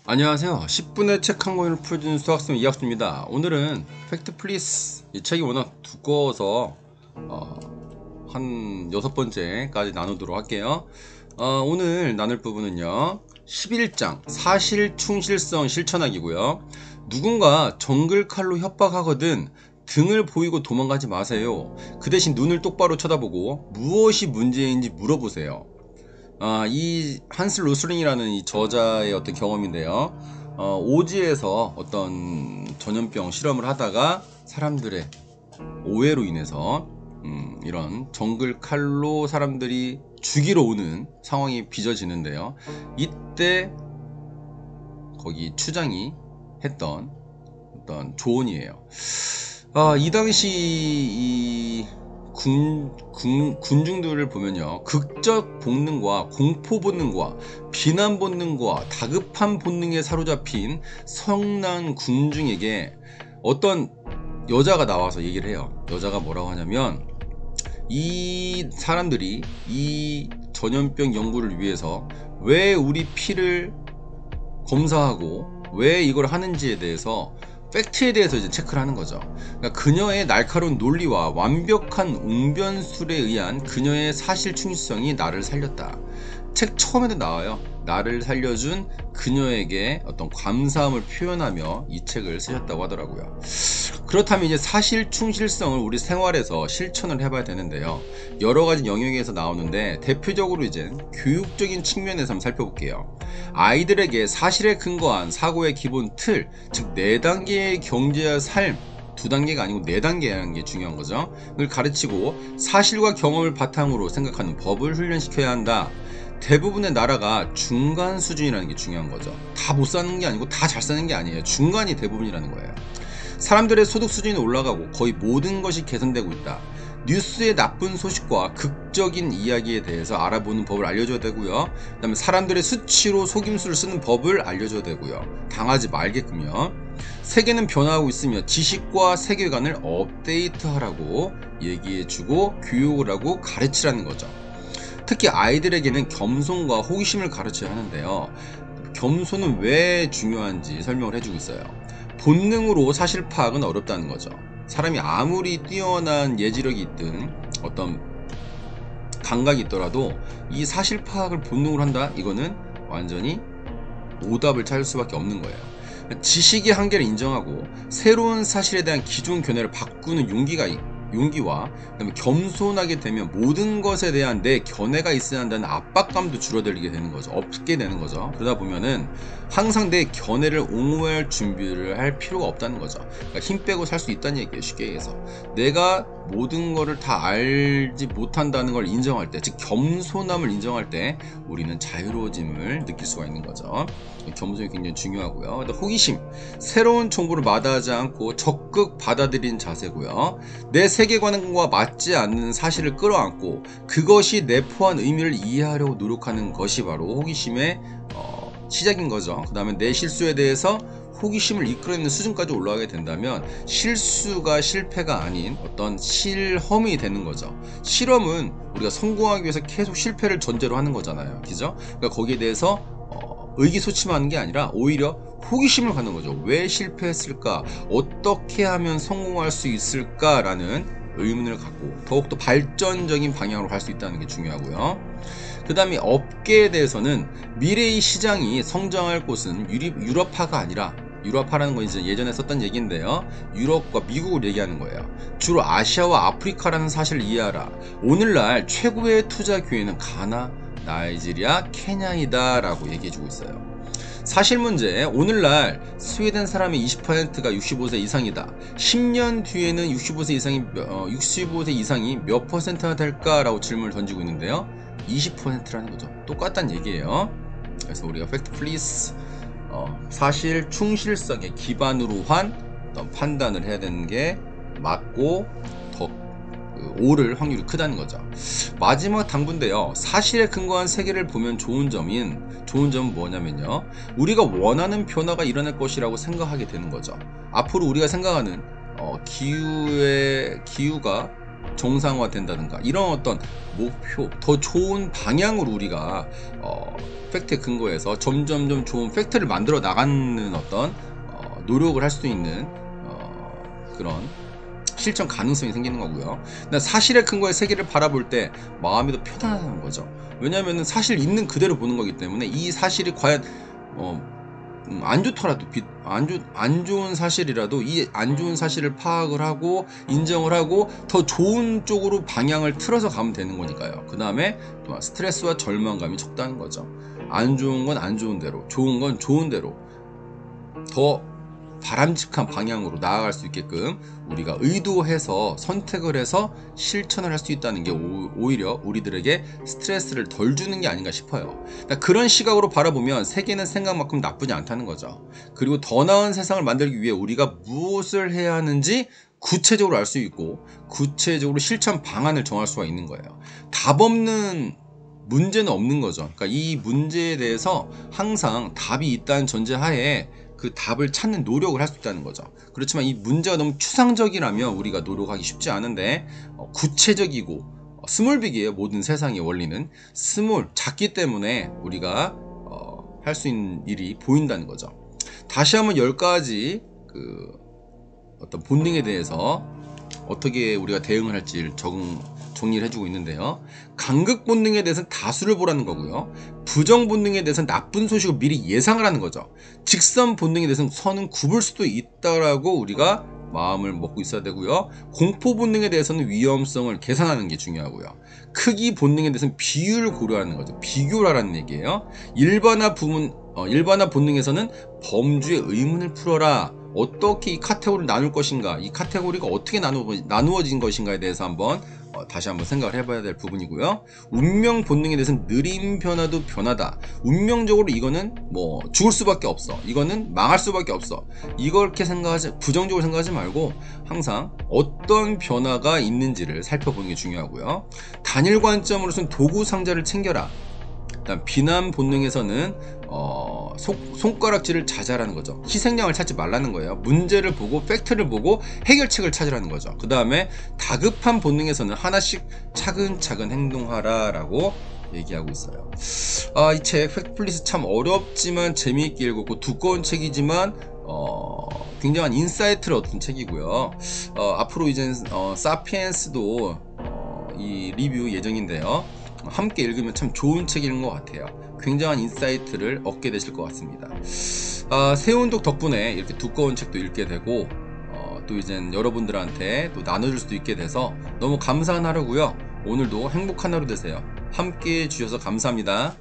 안녕하세요. 10분의 책 한 권을 풀어주는 수학생 이학수입니다. 오늘은 팩트 플리스, 이 책이 워낙 두꺼워서 한 6번째까지 나누도록 할게요. 오늘 나눌 부분은요, 11장 사실 충실성 실천하기고요. 누군가 정글칼로 협박하거든 등을 보이고 도망가지 마세요. 그 대신 눈을 똑바로 쳐다보고 무엇이 문제인지 물어보세요. 이 한스 로슬링이라는 이 저자의 어떤 경험인데요. 오지에서 어떤 전염병 실험을 하다가 사람들의 오해로 인해서 이런 정글 칼로 사람들이 죽이러 오는 상황이 빚어지는데요. 이때 거기 추장이 했던 어떤 조언이에요. 이 당시 이 군중들을 보면요, 극적 본능과 공포 본능과 비난 본능과 다급한 본능에 사로잡힌 성난 군중에게 어떤 여자가 나와서 얘기를 해요. 여자가 뭐라고 하냐면, 이 사람들이 이 전염병 연구를 위해서 왜 우리 피를 검사하고 왜 이걸 하는지에 대해서 팩트에 대해서 이제 체크를 하는 거죠. 그러니까 그녀의 날카로운 논리와 완벽한 웅변술에 의한 그녀의 사실 충실성이 나를 살렸다. 책 처음에도 나와요. 나를 살려준 그녀에게 어떤 감사함을 표현하며 이 책을 쓰셨다고 하더라고요. 그렇다면 이제 사실 충실성을 우리 생활에서 실천을 해봐야 되는데요. 여러 가지 영역에서 나오는데 대표적으로 이제 교육적인 측면에서 한번 살펴볼게요. 아이들에게 사실에 근거한 사고의 기본 틀, 즉 4단계의 경제와 삶, 2단계가 아니고 4단계라는 게 중요한 거죠. 을 가르치고 사실과 경험을 바탕으로 생각하는 법을 훈련시켜야 한다. 대부분의 나라가 중간 수준이라는 게 중요한 거죠. 다 못 사는 게 아니고 다 잘 사는 게 아니에요. 중간이 대부분이라는 거예요. 사람들의 소득 수준이 올라가고 거의 모든 것이 개선되고 있다. 뉴스의 나쁜 소식과 극적인 이야기에 대해서 알아보는 법을 알려줘야 되고요. 그 다음에 사람들의 수치로 속임수를 쓰는 법을 알려줘야 되고요. 당하지 말게끔요. 세계는 변화하고 있으며 지식과 세계관을 업데이트하라고 얘기해주고 교육을 하고 가르치라는 거죠. 특히 아이들에게는 겸손과 호기심을 가르쳐야 하는데요. 겸손은 왜 중요한지 설명을 해주고 있어요. 본능으로 사실 파악은 어렵다는 거죠. 사람이 아무리 뛰어난 예지력이 있든 어떤 감각이 있더라도 이 사실 파악을 본능으로 한다? 이거는 완전히 오답을 찾을 수밖에 없는 거예요. 지식의 한계를 인정하고 새로운 사실에 대한 기존 견해를 바꾸는 용기와 그다음에 겸손하게 되면 모든 것에 대한 내 견해가 있어야 한다는 압박감도 줄어들게 되는 거죠. 없게 되는 거죠. 그러다 보면은 항상 내 견해를 옹호할 준비를 할 필요가 없다는 거죠. 그러니까 힘 빼고 살 수 있다는 얘기예요. 쉽게 얘기해서 내가 모든 거를 다 알지 못한다는 걸 인정할 때, 즉 겸손함을 인정할 때 우리는 자유로워짐을 느낄 수가 있는 거죠. 겸손이 굉장히 중요하고요. 호기심, 새로운 정보를 마다하지 않고 적극 받아들이는 자세고요. 내 세계관과 맞지 않는 사실을 끌어안고 그것이 내포한 의미를 이해하려고 노력하는 것이 바로 호기심의 시작인 거죠. 그 다음에 내 실수에 대해서 호기심을 이끌어내는 수준까지 올라가게 된다면 실수가 실패가 아닌 어떤 실험이 되는 거죠. 실험은 우리가 성공하기 위해서 계속 실패를 전제로 하는 거잖아요. 그죠? 그러니까 거기에 대해서 의기소침하는 게 아니라 오히려 호기심을 갖는 거죠. 왜 실패했을까? 어떻게 하면 성공할 수 있을까라는 의문을 갖고 더욱더 발전적인 방향으로 갈 수 있다는 게 중요하고요. 그 다음에 업계에 대해서는 미래의 시장이 성장할 곳은 유럽화가 아니라, 유럽화라는 건 이제 예전에 썼던 얘기인데요. 유럽과 미국을 얘기하는 거예요. 주로 아시아와 아프리카라는 사실을 이해하라. 오늘날 최고의 투자 기회는 가나, 나이지리아, 케냐이다 라고 얘기해주고 있어요. 사실 문제, 오늘날 스웨덴 사람의 20%가 65세 이상이다. 10년 뒤에는 65세 이상이 몇 퍼센트나 될까라고 질문을 던지고 있는데요. 20%라는 거죠. 똑같다는 얘기예요. 그래서 우리가 팩트 플리스, 사실 충실성의 기반으로 한 어떤 판단을 해야 되는 게 맞고 더 옳을 확률이 크다는 거죠. 마지막 당부인데요. 사실에 근거한 세계를 보면 좋은 점은 뭐냐면요. 우리가 원하는 변화가 일어날 것이라고 생각하게 되는 거죠. 앞으로 우리가 생각하는 기후가 정상화된다든가 이런 어떤 목표, 더 좋은 방향으로 우리가 팩트에 근거해서 점점점 좋은 팩트를 만들어 나가는 어떤 노력을 할 수 있는 그런 실천 가능성이 생기는 거고요. 사실에 근거해 세계를 바라볼 때 마음이 더 편안한 거죠. 왜냐하면 사실 있는 그대로 보는 거기 때문에 이 사실이 과연 안 좋더라도 안 좋은 사실이라도 이 안 좋은 사실을 파악을 하고 인정을 하고 더 좋은 쪽으로 방향을 틀어서 가면 되는 거니까요. 그 다음에 또 스트레스와 절망감이 적다는 거죠. 안 좋은 건 안 좋은 대로, 좋은 건 좋은 대로 더 바람직한 방향으로 나아갈 수 있게끔 우리가 의도해서 선택을 해서 실천을 할 수 있다는 게 오히려 우리들에게 스트레스를 덜 주는 게 아닌가 싶어요. 그런 시각으로 바라보면 세계는 생각만큼 나쁘지 않다는 거죠. 그리고 더 나은 세상을 만들기 위해 우리가 무엇을 해야 하는지 구체적으로 알 수 있고 구체적으로 실천 방안을 정할 수가 있는 거예요. 답 없는 문제는 없는 거죠. 그러니까 이 문제에 대해서 항상 답이 있다는 전제하에 그 답을 찾는 노력을 할 수 있다는 거죠. 그렇지만 이 문제가 너무 추상적이라면 우리가 노력하기 쉽지 않은데 구체적이고 스몰빅이에요. 모든 세상의 원리는 스몰, 작기 때문에 우리가 할 수 있는 일이 보인다는 거죠. 다시 한번 10가지 그 어떤 본능에 대해서 어떻게 우리가 대응을 할지 정리를 해주고 있는데요. 간극 본능에 대해서는 다수를 보라는 거고요. 부정 본능에 대해서는 나쁜 소식을 미리 예상을 하는 거죠. 직선 본능에 대해서는 선은 굽을 수도 있다라고 우리가 마음을 먹고 있어야 되고요. 공포 본능에 대해서는 위험성을 계산하는 게 중요하고요. 크기 본능에 대해서는 비율을 고려하는 거죠. 비교를 하라는 얘기예요. 일반화 본능에서는 범주의 의문을 풀어라. 어떻게 이 카테고리를 나눌 것인가, 이 카테고리가 어떻게 나누어진 것인가에 대해서 한번 다시 한번 생각을 해봐야 될 부분이고요. 운명 본능에 대해서는 느린 변화도 변화다. 운명적으로 이거는 뭐 죽을 수밖에 없어, 이거는 망할 수밖에 없어, 이렇게 부정적으로 생각하지 말고 항상 어떤 변화가 있는지를 살펴보는 게 중요하고요. 단일 관점으로서는 도구 상자를 챙겨라. 일단 비난 본능에서는 손가락질을 자제하라는 거죠. 희생양을 찾지 말라는 거예요. 문제를 보고 팩트를 보고 해결책을 찾으라는 거죠. 그 다음에 다급한 본능에서는 하나씩 차근차근 행동하라 라고 얘기하고 있어요. 이 책 팩트플리스 참 어렵지만 재미있게 읽었고 두꺼운 책이지만 굉장한 인사이트를 얻은 책이고요. 앞으로 이제 사피엔스도 이 리뷰 예정인데요. 함께 읽으면 참 좋은 책인 것 같아요. 굉장한 인사이트를 얻게 되실 것 같습니다. 세운독 덕분에 이렇게 두꺼운 책도 읽게 되고 또 이젠 여러분들한테 또 나눠줄 수도 있게 돼서 너무 감사한 하루고요. 오늘도 행복한 하루 되세요. 함께 해주셔서 감사합니다.